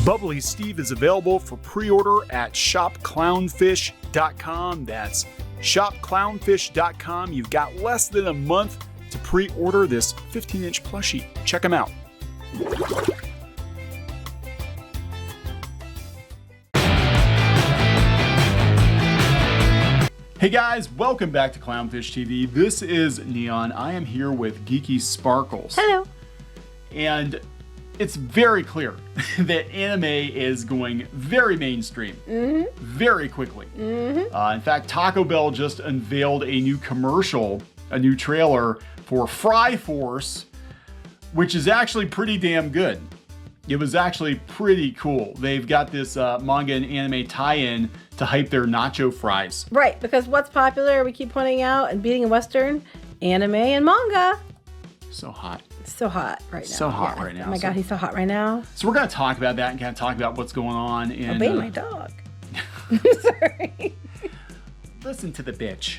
Bubbly Steve is available for pre-order at shopclownfish.com. That's shopclownfish.com. You've got less than a month to pre-order this 15-inch plushie. Check them out. Hey guys, welcome back to Clownfish TV. This is Neon. I am here with Geeky Sparkles. Hello. And it's very clear that anime is going very mainstream very quickly. In fact, Taco Bell just unveiled a new commercial, a new trailer for Fry Force, which is actually pretty damn good. It was actually pretty cool. They've got this manga and anime tie-in to hype their Nacho Fries. Right, because what's popular, we keep pointing out, and beating in Western, anime and manga. So hot. So hot right now. So hot right now. Oh my God, he's so hot right now. So we're going to talk about that and kind of talk about what's going on. And, obey my dog. Sorry. Listen to the bitch.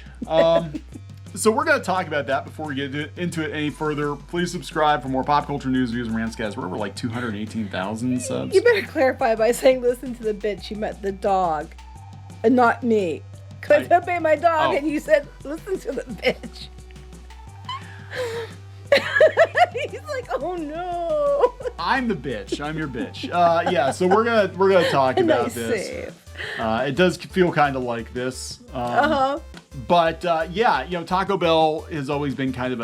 So we're going to talk about that before we get into it any further. Please subscribe for more pop culture news, views, and rants, guys. We're over like 218,000 subs. You better clarify by saying listen to the bitch. You meant the dog and not me. Because obey my dog and you said listen to the bitch. He's like, oh no. I'm the bitch. I'm your bitch. Yeah, so we're gonna talk about this. It does feel kind of like this. But yeah, you know, Taco Bell has always been kind of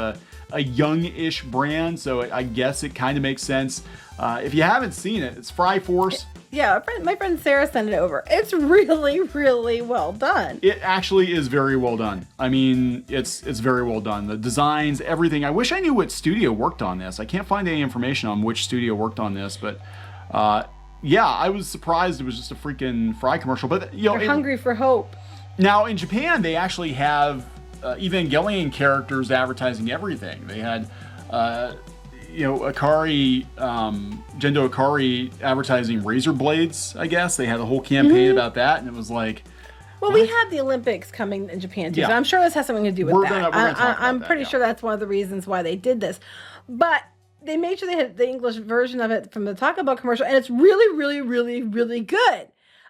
a young-ish brand, so I guess it kind of makes sense. If you haven't seen it, it's Fry Force. Yeah, my friend Sarah sent it over. It's really, really well done. It actually is very well done. I mean, it's very well done. The designs, everything. I wish I knew what studio worked on this. I can't find any information on which studio worked on this, but yeah, I was surprised it was just a freaking Fry commercial. But you know, they're hungry for hope. Now in Japan, they actually have Evangelion characters advertising everything. They had. You know, Gendo Akari advertising razor blades, I guess. They had a whole campaign about that, and it was like... Well, we have the Olympics coming in Japan, too, so I'm sure this has something to do with that. I'm pretty sure that's one of the reasons why they did this. But they made sure they had the English version of it from the Taco Bell commercial, and it's really, really, really, really good.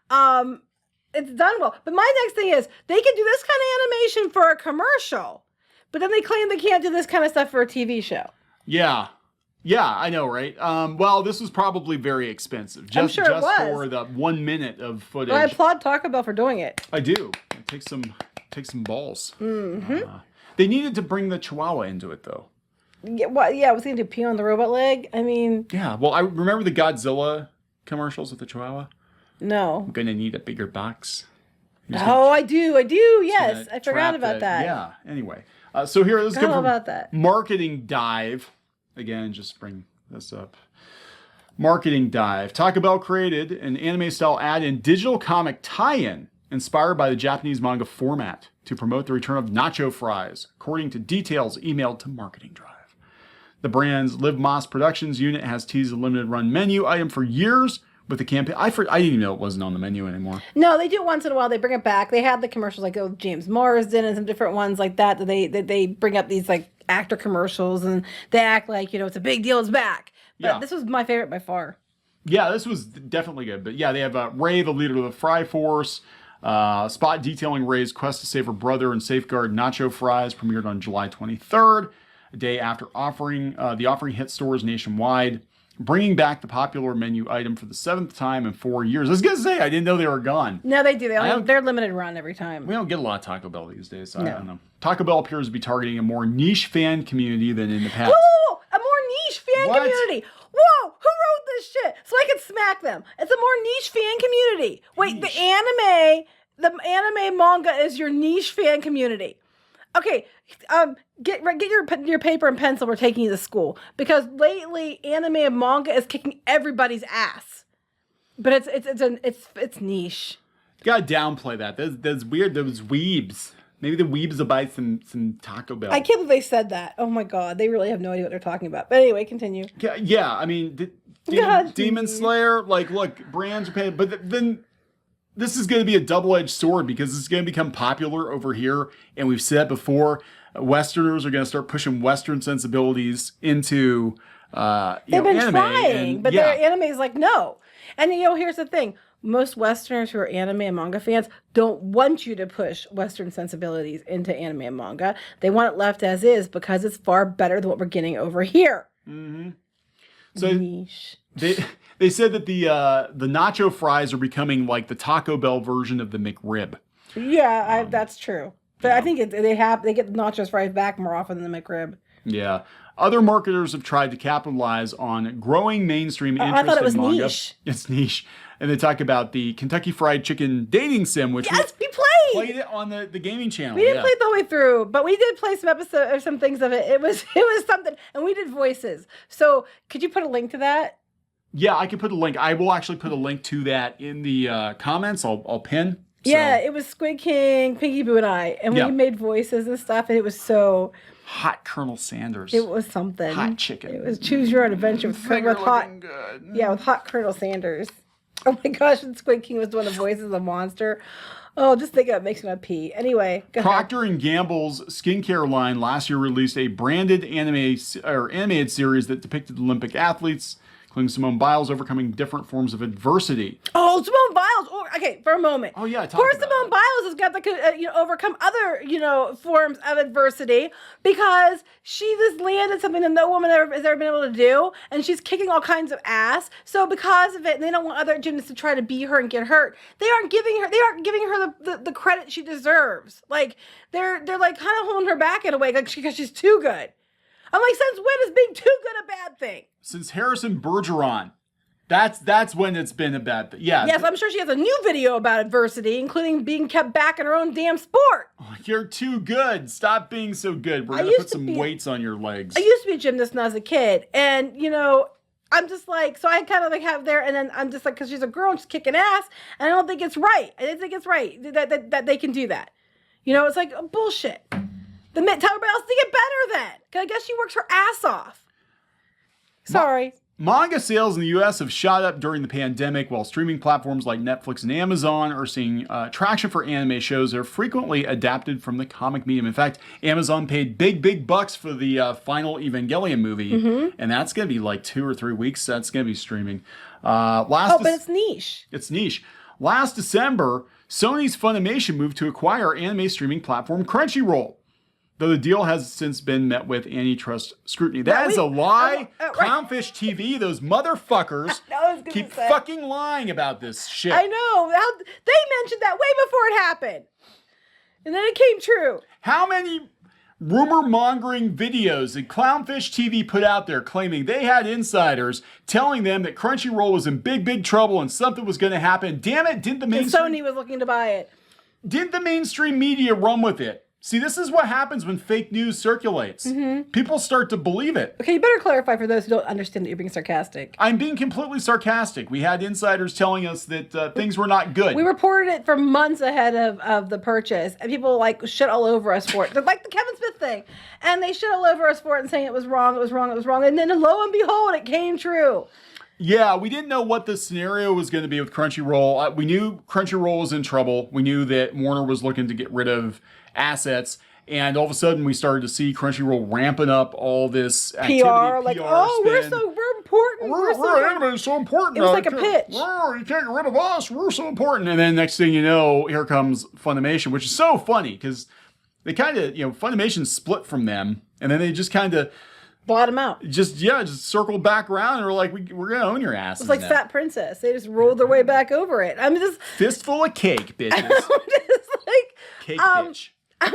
It's done well. But my next thing is, they can do this kind of animation for a commercial, but then they claim they can't do this kind of stuff for a TV show. Yeah. Yeah, I know, right? Well, this was probably very expensive. I'm sure it was. For the 1 minute of footage. Well, I applaud Taco Bell for doing it. I do. It takes some balls. They needed to bring the Chihuahua into it, though. Yeah, was he going to pee on the robot leg? I mean... Yeah, well, I remember the Godzilla commercials with the Chihuahua? No. I'm going to need a bigger box. Oh, I do, yes. I forgot about that. Yeah, anyway. So here, let's go about that. Marketing dive. Again, just bring this up. Marketing dive. Taco Bell created an anime-style ad and digital comic tie-in inspired by the Japanese manga format to promote the return of Nacho Fries, according to details emailed to Marketing Drive. The brand's Live Moss Productions unit has teased a limited-run menu item for years with the campaign. I didn't even know it wasn't on the menu anymore. No, they do it once in a while. They bring it back. They had the commercials like James Marsden and some different ones like that. They bring up these like actor commercials and they act like, you know, it's a big deal, it's back. But This was my favorite by far. Yeah, this was definitely good. But yeah, they have Ray, the leader of the Fry Force, spot detailing Ray's quest to save her brother and safeguard Nacho Fries, premiered on July 23rd, a day after the offering hit stores nationwide, bringing back the popular menu item for the 7th time in 4 years. I was going to say, I didn't know they were gone. No, they do. They're limited run every time. We don't get a lot of Taco Bell these days, so I don't know. Taco Bell appears to be targeting a more niche fan community than in the past. Whoa! A more niche fan community. Whoa! Who wrote this shit? So I can smack them. It's a more niche fan community. Wait, the anime manga is your niche fan community. Okay, get your paper and pencil. We're taking you to school because lately anime and manga is kicking everybody's ass, but it's niche. You gotta downplay that. That's weird. Those weebs. Maybe the weebs will buy some Taco Bell. I can't believe they said that. Oh my God, they really have no idea what they're talking about. But anyway, continue. Yeah. I mean, Demon Slayer. Like, look, brands are paying, but then. This is going to be a double-edged sword because it's going to become popular over here. And we've said before, Westerners are going to start pushing Western sensibilities into They've been anime. trying, but their anime is like, no. And here's the thing. Most Westerners who are anime and manga fans don't want you to push Western sensibilities into anime and manga. They want it left as is because it's far better than what we're getting over here. Mm-hmm. So niche. They said that the Nacho Fries are becoming like the Taco Bell version of the McRib. Yeah, that's true. But I think they get the Nacho Fries back more often than the McRib. Yeah. Other marketers have tried to capitalize on growing mainstream interest in manga. I thought it was niche. It's niche. And they talk about the Kentucky Fried Chicken dating sim, which we played it on the gaming channel. We didn't play it the whole way through, but we did play some episodes or some things of it. It was something, and we did voices. So could you put a link to that? Yeah, I can put a link. I will actually put a link to that in the comments. I'll pin. So. Yeah, it was Squid King, Pinky Boo, and I, and we made voices and stuff, and it was so. Hot Colonel Sanders. It was something. Hot chicken. It was choose your own adventure with hot. Good. Yeah, with hot Colonel Sanders. Oh my gosh, and Squid King was one of the voices of the monster. Oh, just thinking of it makes me want to pee. Anyway, go Procter & Gamble's skincare line last year released a branded animated series that depicted Olympic athletes, including Simone Biles, overcoming different forms of adversity. Oh, Simone Biles. Oh, okay, for a moment. Oh, yeah. Of course, Simone Biles has got to overcome other, forms of adversity because she just landed something that no woman has ever been able to do, and she's kicking all kinds of ass. So because of it, and they don't want other gymnasts to try to beat her and get hurt. They aren't giving her the credit she deserves. Like they're like kind of holding her back in a way, like because she's too good. I'm like, since when is being too good a bad thing? Since Harrison Bergeron. That's when it's been a bad thing. Yeah. Yes, I'm sure she has a new video about adversity, including being kept back in her own damn sport. Oh, you're too good. Stop being so good. We're going to put some weights on your legs. I used to be a gymnast when I was a kid. And, I'm just like, so I kind of like have there, and then I'm just like, because she's a girl and she's kicking ass, and I don't think it's right. I didn't think it's right that they can do that. It's like bullshit. Tell everybody else to get better then. Because I guess she works her ass off. Sorry. Manga sales in the U.S. have shot up during the pandemic, while streaming platforms like Netflix and Amazon are seeing traction for anime shows that are frequently adapted from the comic medium. In fact, Amazon paid big bucks for the final Evangelion movie, and that's going to be like 2 or 3 weeks. That's going to be streaming. But it's niche. It's niche. Last December, Sony's Funimation moved to acquire anime streaming platform Crunchyroll, though the deal has since been met with antitrust scrutiny. That is a lie. Clownfish TV, those motherfuckers keep fucking lying about this shit. I know. They mentioned that way before it happened. And then it came true. How many rumor-mongering videos did Clownfish TV put out there claiming they had insiders telling them that Crunchyroll was in big trouble and something was going to happen? Damn it, didn't the mainstream... Sony was looking to buy it. Didn't the mainstream media run with it? See, this is what happens when fake news circulates. People start to believe it. Okay, you better clarify for those who don't understand that you're being sarcastic. I'm being completely sarcastic. We had insiders telling us that things were not good. We reported it for months ahead of the purchase, and people shit all over us for it. They're like the Kevin Smith thing. And they shit all over us for it and saying it was wrong. And then lo and behold, it came true. Yeah, we didn't know what the scenario was going to be with Crunchyroll. We knew Crunchyroll was in trouble. We knew that Warner was looking to get rid of assets, and all of a sudden we started to see Crunchyroll ramping up all this activity, PR like, oh, spend. we're important. We're anime, so important. It was like a pitch. Oh, you can't get rid of us. We're so important. And then next thing you know, here comes Funimation, which is so funny because they kind of, Funimation split from them, and then they just kind of bought them out. Just circled back around and were like, we're gonna own your ass. It's like now. Fat Princess. They just rolled their way back over it. I'm just fistful of cake, bitches. I'm just like cake bitch. Back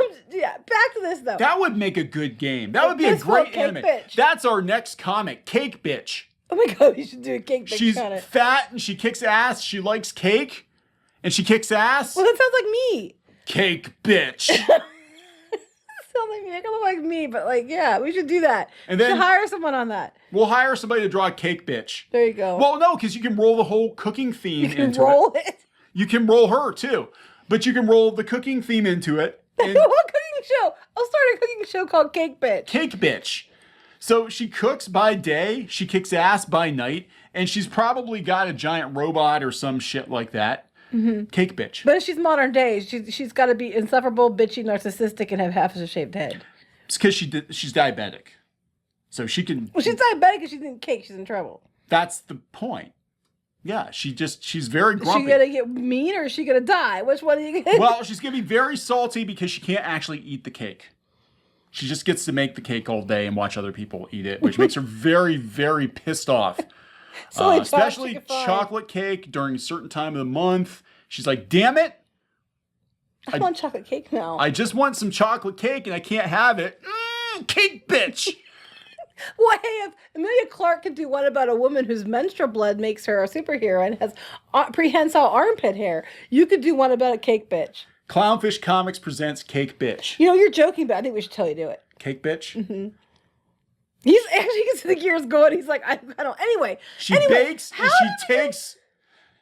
to this though. That would make a good game. That would be a great anime. Bitch. That's our next comic, Cake Bitch. Oh my god, you should do a Cake Bitch. She's fat and she kicks ass. She likes cake, and she kicks ass. Well, that sounds like me. Cake Bitch. Sounds like me. It kind of like me, but we should do that. And then we should hire someone on that. We'll hire somebody to draw a Cake Bitch. There you go. Well, no, because you can roll the whole cooking theme into it. You can roll it. You can roll her too, but you can roll the cooking theme into it. What cooking show? I'll start a cooking show called Cake Bitch. Cake Bitch. So she cooks by day, she kicks ass by night, and she's probably got a giant robot or some shit like that. Cake Bitch. But if she's modern day, she's got to be insufferable, bitchy, narcissistic, and have half a shaved head. It's because she's diabetic. So she can... Well, she's diabetic and she's in cake. She's in trouble. That's the point. Yeah, she's very grumpy. Is she gonna get mean or is she gonna die? Which one are you gonna Well, she's gonna be very salty because she can't actually eat the cake. She just gets to make the cake all day and watch other people eat it, which makes her very, very pissed off. Especially chocolate cake during a certain time of the month. She's like, damn it. I want chocolate cake now. I just want some chocolate cake and I can't have it. Cake bitch. Well, hey, if Emilia Clarke could do what about a woman whose menstrual blood makes her a superhero and has prehensile armpit hair, you could do one about a cake bitch. Clownfish Comics presents Cake Bitch. You know, you're joking, but I think we should tell you to do it. Cake Bitch? Mm-hmm. He's actually, you can see the gears going. He's like, I don't. Anyway. She bakes and she takes.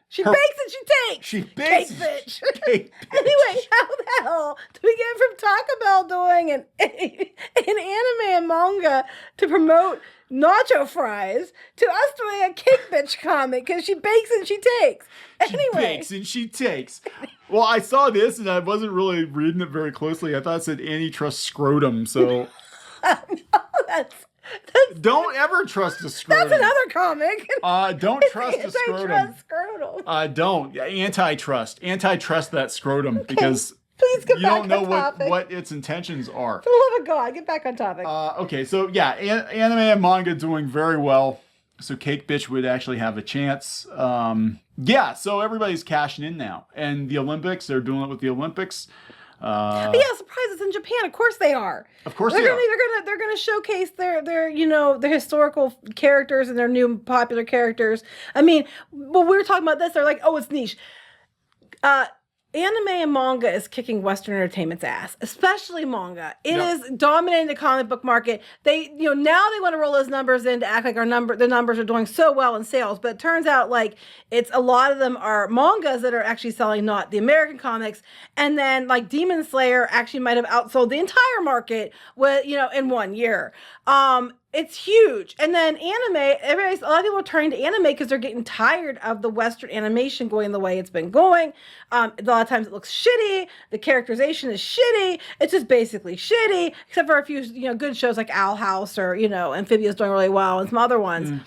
She bakes and she takes. She bakes. Cake bitch. Cake bitch. Anyway, how the hell do we get from Taco Bell doing an anime and manga to promote Nacho Fries to us doing a Cake Bitch comic because she bakes and she takes? Anyway. She bakes and she takes. Well, I saw this and I wasn't really reading it very closely. I thought it said antitrust scrotum, so. No, that's don't ever trust a scrotum. That's another comic. Don't trust a scrotum. Don't. Antitrust. Antitrust that scrotum because please get you back don't know on topic. what its intentions are. For the love of God, get back on topic. Okay, so yeah, anime and manga doing very well. So Cake Bitch would actually have a chance. Yeah, so everybody's cashing in now. And the Olympics, they're doing it with the Olympics. Yeah, surprise! It's in Japan. Of course they are. Of course they're gonna showcase their historical characters and their new popular characters. I mean, when we were talking about this, they're like, oh, it's niche. Anime and manga is kicking Western entertainment's ass, especially manga. It is dominating the comic book market. They, now they want to roll those numbers in to act like the numbers are doing so well in sales. But it turns out like it's a lot of them are mangas that are actually selling, not the American comics. And then like Demon Slayer actually might have outsold the entire market with, in 1 year. It's huge. And then anime, a lot of people are turning to anime because they're getting tired of the Western animation going the way it's been going. A lot of times it looks shitty. The characterization is shitty. It's just basically shitty, except for a few, good shows like Owl House or, Amphibia's doing really well and some other ones.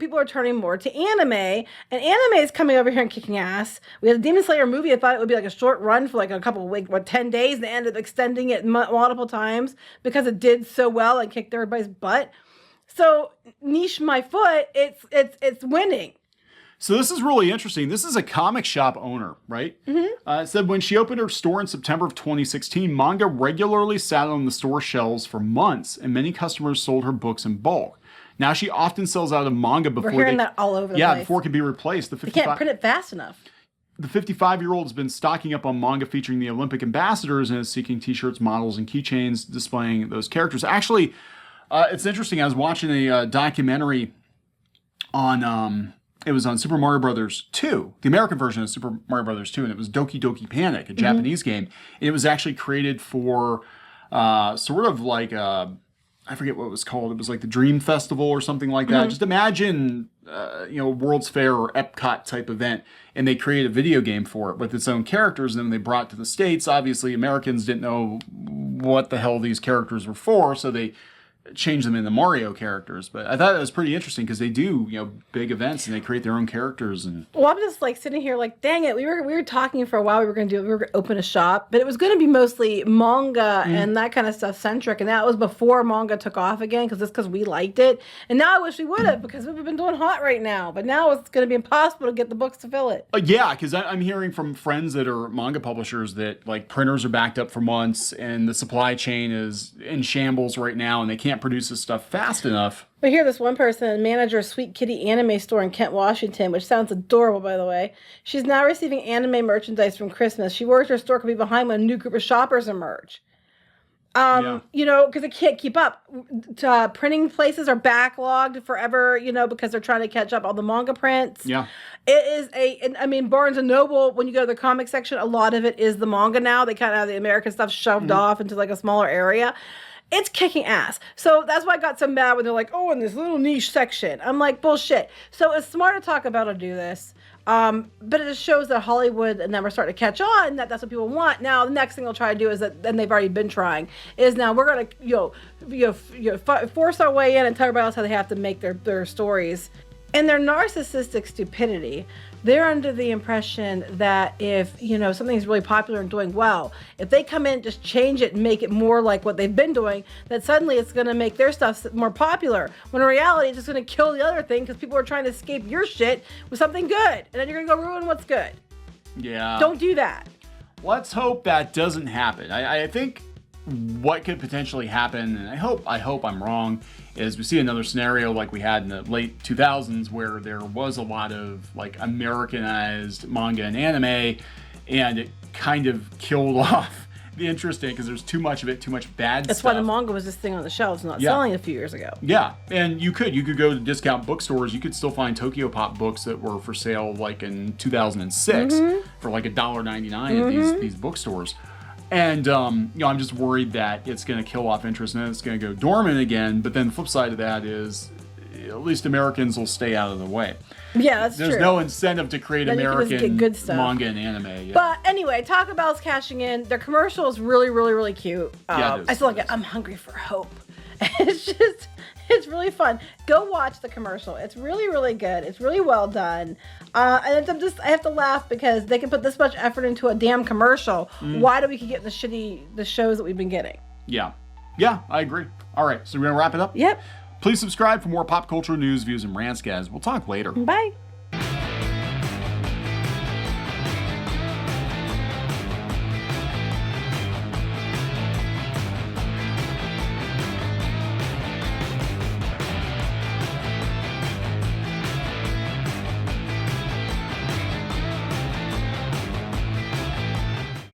People are turning more to anime, and anime is coming over here and kicking ass. We had the Demon Slayer movie. I thought it would be like a short run for like a couple of weeks, 10 days, and they ended up extending it multiple times because it did so well and kicked everybody's butt. So niche my foot, it's winning. So this is really interesting. This is a comic shop owner, right? Mm-hmm. It said when she opened her store in September of 2016, manga regularly sat on the store shelves for months, and many customers sold her books in bulk. Now she often sells out of manga before we're hearing that all over the place. Before it can be replaced. They can't print it fast enough. The 55-year-old has been stocking up on manga featuring the Olympic ambassadors and is seeking t-shirts, models, and keychains displaying those characters. Actually, it's interesting. I was watching a documentary on it was on Super Mario Brothers 2, the American version of Super Mario Brothers 2, and it was Doki Doki Panic, a Japanese game. And it was actually created for sort of like I forget what it was called. It was like the Dream Festival or something like that. Just imagine, World's Fair or Epcot type event, and they created a video game for it with its own characters, and then they brought it to the States. Obviously, Americans didn't know what the hell these characters were for, so they change them into Mario characters. But I thought it was pretty interesting because they do, big events and they create their own characters. And well, I'm just like sitting here like, dang it, we were talking for a while. We were going to open a shop, but it was going to be mostly manga and that kind of stuff centric. And that was before manga took off again because we liked it. And now I wish we would have because we've been doing hot right now. But now it's going to be impossible to get the books to fill it. Yeah, because I'm hearing from friends that are manga publishers that like printers are backed up for months and the supply chain is in shambles right now and they can't produce this stuff fast enough. But here, this one person, manager of Sweet Kitty Anime Store in Kent, Washington, which sounds adorable, by the way. She's now receiving anime merchandise from Christmas. She worries her store could be behind when a new group of shoppers emerge. Because it can't keep up. Printing places are backlogged forever, because they're trying to catch up on the manga prints. Yeah. It is Barnes & Noble, when you go to the comic section, a lot of it is the manga now. They kind of have the American stuff shoved off into like a smaller area. It's kicking ass. So that's why I got so mad when they're like, oh, in this little niche section. I'm like, bullshit. So it's smart to talk about or do this. But it just shows that Hollywood and them are starting to catch on, and that's what people want. Now, the next thing they'll try to do is that, and they've already been trying, is now we're going to, force our way in and tell everybody else how they have to make their stories. And their narcissistic stupidity, they're under the impression that if, something's really popular and doing well, if they come in and just change it and make it more like what they've been doing, that suddenly it's going to make their stuff more popular. When in reality, it's just going to kill the other thing because people are trying to escape your shit with something good. And then you're going to go ruin what's good. Yeah. Don't do that. Let's hope that doesn't happen. I think what could potentially happen, and I hope I'm wrong, is we see another scenario like we had in the late 2000s where there was a lot of like Americanized manga and anime, and it kind of killed off the interest in it because there's too much of it, too much bad That's stuff. why the manga was this thing on the shelves, not selling a few years ago. Yeah, and you could go to discount bookstores. You could still find Tokyo Pop books that were for sale like in 2006 for like $1.99 at these bookstores. And, I'm just worried that it's going to kill off interest and then it's going to go dormant again. But then the flip side of that is at least Americans will stay out of the way. Yeah, that's true. There's no incentive to create then American good stuff. manga and anime. Yeah. But anyway, Taco Bell's cashing in. Their commercial is really, really, really cute. Yeah, it is. I still like it. I'm hungry for hope. It's really fun. Go watch the commercial. It's really, really good. It's really well done. And I have to laugh because they can put this much effort into a damn commercial. Why do we keep getting the shows that we've been getting? Yeah, I agree. All right, so we're going to wrap it up? Yep. Please subscribe for more pop culture news, views, and rants, guys. We'll talk later. Bye.